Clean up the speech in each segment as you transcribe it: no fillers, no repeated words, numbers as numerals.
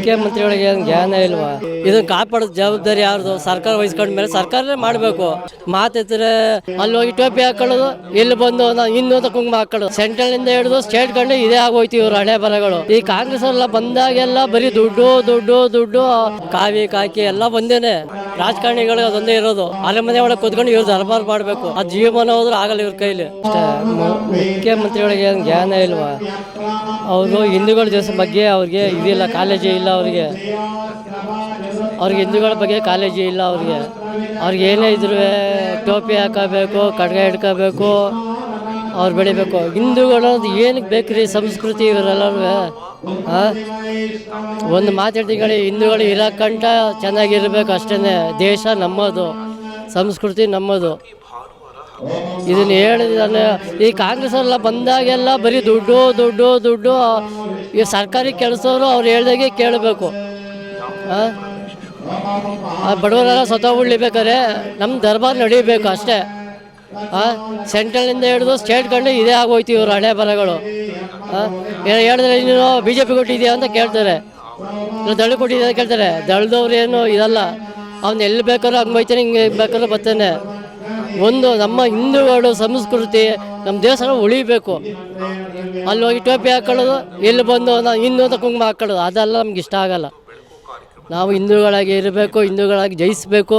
ಮುಖ್ಯಮಂತ್ರಿಗಳಿಗೆ ಏನು ಜ್ಞಾನ ಇಲ್ವಾ? ಇದನ್ನ ಕಾಪಾಡೋ ಜವಾಬ್ದಾರಿ ಯಾರ್ದು? ಸರ್ಕಾರ ವಹಿಸ್ಕೊಂಡ ಮೇಲೆ ಸರ್ಕಾರನೇ ಮಾಡಬೇಕು. ಮಾತಿದ್ರೆ ಅಲ್ಲಿ ಹೋಗಿ ಟೋಪಿ ಹಾಕೊಳ್ಳೋದು, ಇಲ್ಲಿ ಬಂದು ಇನ್ನೊಂದು ಕುಂಕುಮ ಹಾಕೊಳ್ಳೋದು. ಸೆಂಟ್ರಲ್ ಇಂದ ಹಿಡಿದು ಸ್ಟೇಟ್ ಕಂಡು ಇದೇ ಆಗೋಯ್ತು ಇವ್ರು ಹಣೆ ಬರಗಳು. ಈ ಕಾಂಗ್ರೆಸ್ ಎಲ್ಲ ಬಂದಾಗೆಲ್ಲ ಬರೀ ದುಡ್ಡು ದುಡ್ಡು ದುಡ್ಡು, ಕಾವಿ ಕಾಕಿ ಎಲ್ಲ ಬಂದೇನೆ. ರಾಜಕಾರಣಿಗಳಿಗೆ ಅದೊಂದೇ ಇರೋದು. ಅಲೆ ಮನೆ ಒಳಗೆ ಕೂತ್ಕೊಂಡು ಇವ್ರು ದರ್ಬಾರ್ ಮಾಡಬೇಕು. ಆ ಜೀವನ ಹೋದ್ರೆ ಆಗಲ್ಲ ಇವ್ರ ಕೈಲಿ. ಮುಖ್ಯಮಂತ್ರಿಗಳಿಗೆ ಏನು ಜ್ಞಾನ ಇಲ್ವಾ? ಅವರು ಹಿಂದೂಗಳ ದೇಶ ಬಗ್ಗೆ ಅವ್ರಿಗೆ ಇದಿಲ್ಲ, ಕಾಳಜಿ ಇಲ್ಲ ಅವ್ರಿಗೆ ಹಿಂದೂಗಳ ಬಗ್ಗೆ ಕಾಳಜಿ ಇಲ್ಲ ಅವ್ರಿಗೆ ಏನೇ ಇದ್ರು ಟೋಪಿ ಹಾಕೋಬೇಕು, ಖಡ್ಗ ಹಿಡ್ಕೋಬೇಕು, ಅವ್ರು ಬೆಳಿಬೇಕು. ಹಿಂದೂಗಳು ಏನಕ್ಕೆ ಬೇಕ್ರಿ? ಸಂಸ್ಕೃತಿ ಇವರೆಲ್ಲರೂ ಒಂದು ಮಾತಾಡ್ತೀನಿ, ಹಿಂದೂಗಳು ಇರೋಕ್ಕಂಟ ಚೆನ್ನಾಗಿರ್ಬೇಕು ಅಷ್ಟೇ. ದೇಶ ನಮ್ಮದು, ಸಂಸ್ಕೃತಿ ನಮ್ಮದು. ಇದನ್ನು ಹೇಳಿದಾನೆ. ಈ ಕಾಂಗ್ರೆಸ್ ಎಲ್ಲ ಬಂದಾಗೆಲ್ಲ ಬರೀ ದುಡ್ಡು ದುಡ್ಡು ದುಡ್ಡು. ಈ ಸರ್ಕಾರಿ ಕೆಲಸವರು ಅವ್ರು ಹೇಳ್ದಾಗೆ ಕೇಳಬೇಕು. ಬಡವರೆಲ್ಲ ಸ್ವತಃ ಉಳಿಬೇಕಾದ್ರೆ ನಮ್ಮ ದರ್ಬಾರ್ ನಡೀಬೇಕು ಅಷ್ಟೇ. ಸೆಂಟ್ರಲಿಂದ ಹಿಡಿದು ಸ್ಟೇಟ್ ಕಂಡು ಇದೇ ಆಗೋಯ್ತು ಇವ್ರು ಹಣೆ ಬರಗಳು. ಹೇಳಿದ್ರೆ ನೀನು BJP ಕೊಟ್ಟಿದ್ಯಾ ಅಂತ ಕೇಳ್ತಾರೆ, ದಳ ಕೊಟ್ಟಿದ್ಯಾ ಅಂತ ಕೇಳ್ತಾರೆ. ದಳದವ್ರು ಏನು ಇದಲ್ಲ, ಅವ್ನು ಎಲ್ಲಿ ಬೇಕಾದ್ರೂ ಹಂಗೆ ಬೈತಾನೆ, ಹಿಂಗೆ ಬೇಕಾದ್ರೂ ಬರ್ತಾನೆ. ಒಂದು ನಮ್ಮ ಹಿಂದೂಗಳು ಸಂಸ್ಕೃತಿ, ನಮ್ಮ ದೇಶ ಉಳಿಬೇಕು. ಅಲ್ಲಿ ಹೋಗಿ ಟೋಪಿ ಹಾಕೊಳ್ಳೋದು, ಇಲ್ಲಿ ಬಂದು ಇನ್ನೊಂದು ಕುಂಕುಮ ಹಾಕೊಳ್ಳೋದು, ಅದೆಲ್ಲ ನಮ್ಗೆ ಇಷ್ಟ ಆಗಲ್ಲ. ನಾವು ಹಿಂದೂಗಳಾಗಿ ಇರಬೇಕು, ಹಿಂದೂಗಳಾಗಿ ಜಯಿಸಬೇಕು,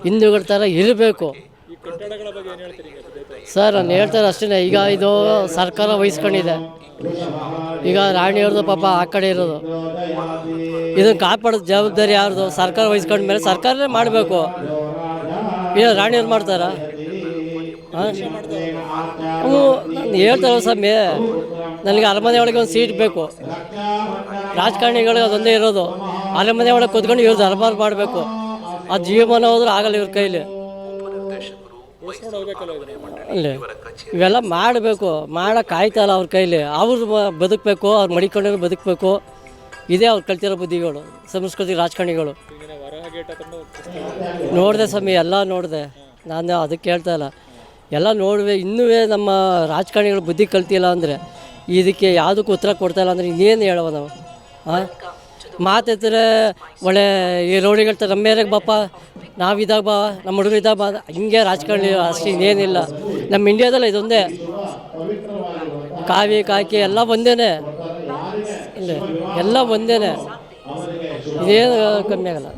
ಹಿಂದೂಗಳ ಥರ ಇರಬೇಕು. ಸರ್ ನಾನು ಹೇಳ್ತಾರೆ ಅಷ್ಟೇ. ಈಗ ಇದು ಸರ್ಕಾರ ವಹಿಸ್ಕೊಂಡಿದೆ. ಈಗ ರಾಣಿಯವ್ರದ್ದು ಪಾಪ ಆ ಕಡೆ ಇರೋದು. ಇದನ್ನು ಕಾಪಾಡೋ ಜವಾಬ್ದಾರಿ ಯಾರ್ದು? ಸರ್ಕಾರ ವಹಿಸ್ಕೊಂಡ ಮೇಲೆ ಸರ್ಕಾರನೇ ಮಾಡಬೇಕು. ಏನು ರಾಣಿಯವ್ರು ಮಾಡ್ತಾರಾ? ನಾನು ಹೇಳ್ತಾರೆ ಸ್ವಾಮಿ, ನನಗೆ ಅರಮನೆ ಒಳಗೆ ಒಂದು ಸೀಟ್ ಬೇಕು. ರಾಜಕಾರಣಿಗಳಿಗೆ ಅದೊಂದೇ ಇರೋದು. ಅರಮನೆ ಒಳಗೆ ಕೂತ್ಕೊಂಡು ಇವ್ರು ದರ್ಬಾರ್ ಮಾಡಬೇಕು. ಆ ಜೀವನ ಹೋದ್ರೆ ಆಗಲ್ಲ ಇವ್ರ ಕೈಲಿ. ಅಲ್ಲೇ ಇವೆಲ್ಲ ಮಾಡಬೇಕು, ಮಾಡೋಕ್ಕಾಯ್ತಲ್ಲ ಅವ್ರ ಕೈಲಿ. ಅವ್ರು ಬದುಕಬೇಕು, ಅವ್ರು ಮಡಿಕೊಂಡು ಬದುಕಬೇಕು. ಇದೇ ಅವ್ರು ಕಲ್ತಿರೋ ಬುದ್ಧಿಗಳು, ಸಂಸ್ಕೃತಿ ರಾಜಕಾರಣಿಗಳು. ನೋಡಿದೆ ಸ್ವಾಮಿ, ಎಲ್ಲ ನೋಡಿದೆ. ನಾನು ಅದಕ್ಕೆ ಹೇಳ್ತಾ ಇಲ್ಲ, ಎಲ್ಲ ನೋಡುವೆ. ಇನ್ನೂ ನಮ್ಮ ರಾಜಕಾರಣಿಗಳು ಬುದ್ಧಿ ಕಲ್ತಿಲ್ಲ ಅಂದರೆ, ಇದಕ್ಕೆ ಯಾವುದಕ್ಕೂ ಉತ್ತರ ಕೊಡ್ತಾಯಿಲ್ಲ ಅಂದರೆ ಇನ್ನೇನು ಹೇಳುವ ನಾವು? ಮಾತಿದ್ರೆ ಒಳ್ಳೆ ಈ ರೋಡಿಗಳು ನಮ್ಮ ಮೇರೆಗೆ ಬಾಪ, ನಾವಿದ್ದಾಗ ಬಾ, ನಮ್ಮ ಹುಡುಗರು ಇದ್ದಾಗ ಬಾ, ಹಿಂಗೆ ರಾಜಕಾರಣಿ ಅಷ್ಟೇ, ಇನ್ನೇನಿಲ್ಲ. ನಮ್ಮ ಇಂಡಿಯಾದಲ್ಲ ಇದೊಂದೇ. ಕಾವಿ ಕಾಕಿ ಎಲ್ಲ ಒಂದೇನೆ, ಇಲ್ಲ ಎಲ್ಲ ಒಂದೇನೆ, ಇದೇನು ಕಮ್ಮಿ ಆಗಲ್ಲ.